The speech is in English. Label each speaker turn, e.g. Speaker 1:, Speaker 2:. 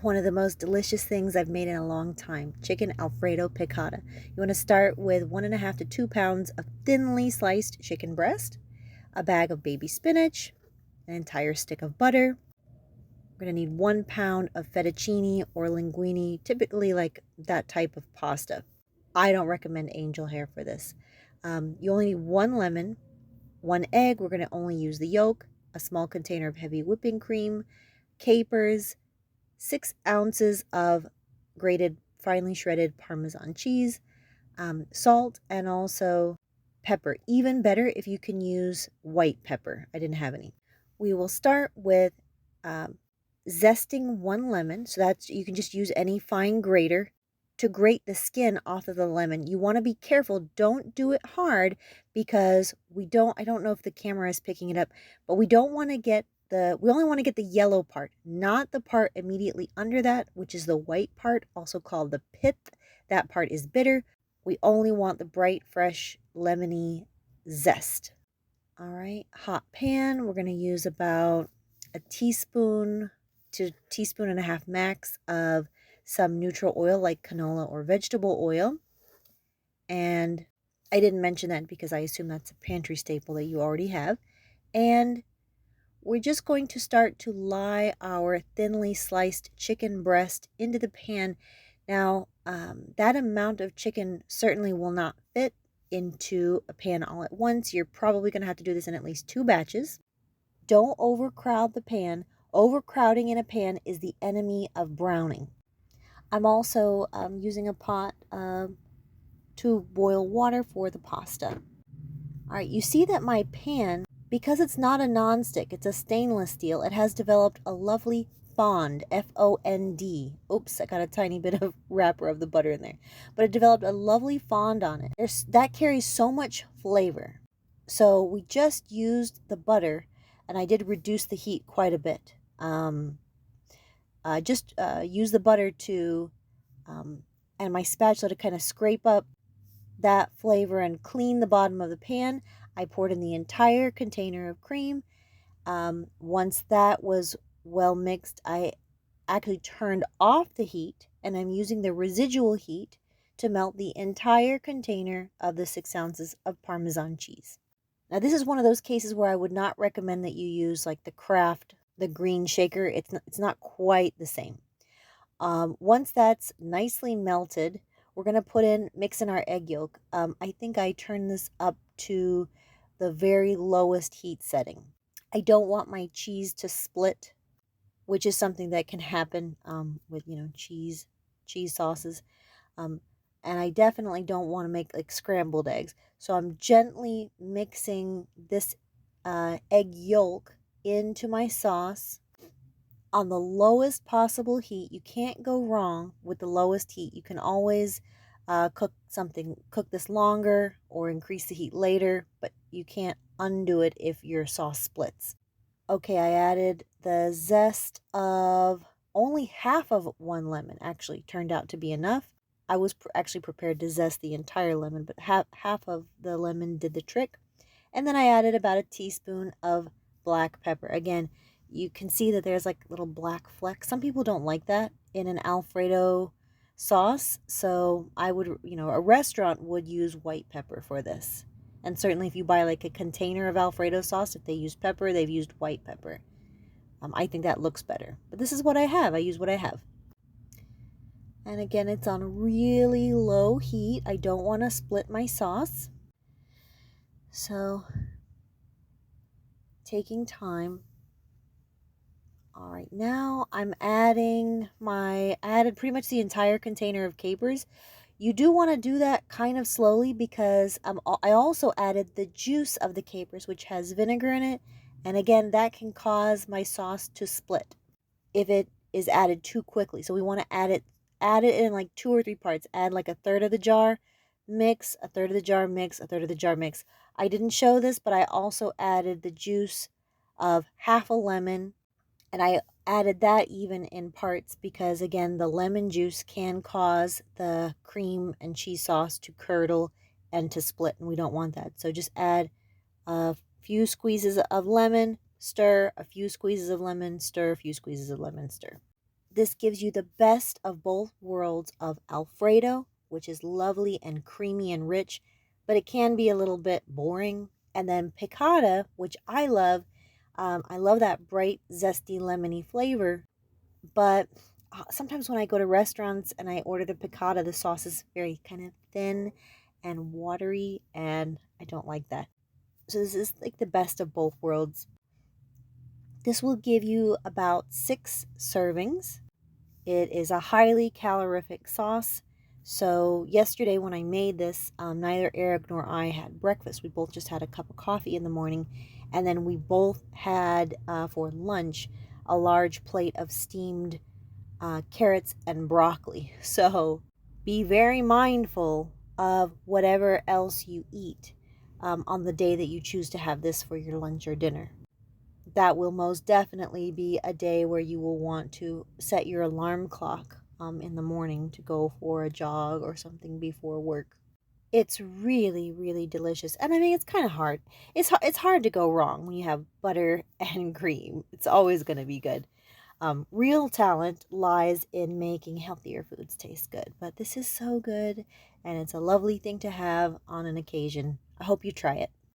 Speaker 1: One of the most delicious things I've made in a long time, chicken Alfredo piccata. You want to start with 1.5 to 2 pounds of thinly sliced chicken breast, a bag of baby spinach, an entire stick of butter. We're going to need 1 pound of fettuccine or linguine, typically like that type of pasta. I don't recommend angel hair for this. You only need 1 lemon, 1 egg. We're going to only use the yolk, a small container of heavy whipping cream, capers, 6 ounces of grated, finely shredded Parmesan cheese, salt, and also pepper. Even better if you can use white pepper. I didn't have any. We will start with zesting 1 lemon. So that's, you can just use any fine grater to grate the skin off of the lemon. You want to be careful. Don't do it hard because I don't know if the camera is picking it up, but we don't want to get we only want to get the yellow part, not the part immediately under that, which is the white part, also called the pith. That part is bitter. We only want the bright, fresh, lemony zest. All right, hot pan. We're going to use about a teaspoon to teaspoon and a half max of some neutral oil like canola or vegetable oil. And I didn't mention that because I assume that's a pantry staple that you already have. And we're just going to start to lie our thinly sliced chicken breast into the pan. Now, that amount of chicken certainly will not fit into a pan all at once. You're probably going to have to do this in at least 2 batches. Don't overcrowd the pan. Overcrowding in a pan is the enemy of browning. I'm also using a pot to boil water for the pasta. All right, you see that my pan, because it's not a nonstick, it's a stainless steel, it has developed a lovely fond, F-O-N-D. Oops, I got a tiny bit of wrapper of the butter in there. But it developed a lovely fond on it. That carries so much flavor. So we just used the butter, and I did reduce the heat quite a bit. Just use the butter to, and my spatula to kind of scrape up that flavor and clean the bottom of the pan. I poured in the entire container of cream. Once that was well mixed, I actually turned off the heat, and I'm using the residual heat to melt the entire container of the 6 ounces of Parmesan cheese. Now, this is one of those cases where I would not recommend that you use like the Kraft, the green shaker. It's not quite the same. Once that's nicely melted, we're going to mix in our egg yolk. I think I turned this up to the very lowest heat setting. I don't want my cheese to split, which is something that can happen with, cheese sauces. And I definitely don't want to make like scrambled eggs. So I'm gently mixing this egg yolk into my sauce on the lowest possible heat. You can't go wrong with the lowest heat. You can always cook this longer or increase the heat later, but you can't undo it if your sauce splits. Okay, I added the zest of only half of 1 lemon. Actually turned out to be enough. I was actually prepared to zest the entire lemon, but half of the lemon did the trick. And then I added about a teaspoon of black pepper. Again, you can see that there's like little black flecks. Some people don't like that in an Alfredo sauce. So I would, a restaurant would use white pepper for this. And certainly if you buy like a container of Alfredo sauce, if they use pepper, they've used white pepper. I think that looks better. But this is what I have. I use what I have. And again, it's on really low heat. I don't want to split my sauce. So, taking time. All right, now I added pretty much the entire container of capers. You do want to do that kind of slowly because I also added the juice of the capers, which has vinegar in it. And again, that can cause my sauce to split if it is added too quickly. So we want to add it in like 2 or 3 parts. Add like a third of the jar, mix, a third of the jar, mix, a third of the jar, mix. I didn't show this, but I also added the juice of half a lemon, and I added that even in parts because, again, the lemon juice can cause the cream and cheese sauce to curdle and to split, and we don't want that. So just add a few squeezes of lemon, stir, a few squeezes of lemon, stir, a few squeezes of lemon, stir. This gives you the best of both worlds of Alfredo, which is lovely and creamy and rich, but it can be a little bit boring. And then Piccata, which I love. I love that bright, zesty, lemony flavor. But sometimes when I go to restaurants and I order the Piccata, the sauce is very kind of thin and watery, and I don't like that. So this is like the best of both worlds. This will give you about 6 servings. It is a highly calorific sauce. So yesterday when I made this, neither Eric nor I had breakfast. We both just had a cup of coffee in the morning, and then we both had for lunch a large plate of steamed carrots and broccoli. So be very mindful of whatever else you eat on the day that you choose to have this for your lunch or dinner. That will most definitely be a day where you will want to set your alarm clock in the morning to go for a jog or something before work. It's really, really delicious. And I mean, it's kind of hard. It's hard to go wrong when you have butter and cream. It's always going to be good. Real talent lies in making healthier foods taste good. But this is so good, and it's a lovely thing to have on an occasion. I hope you try it.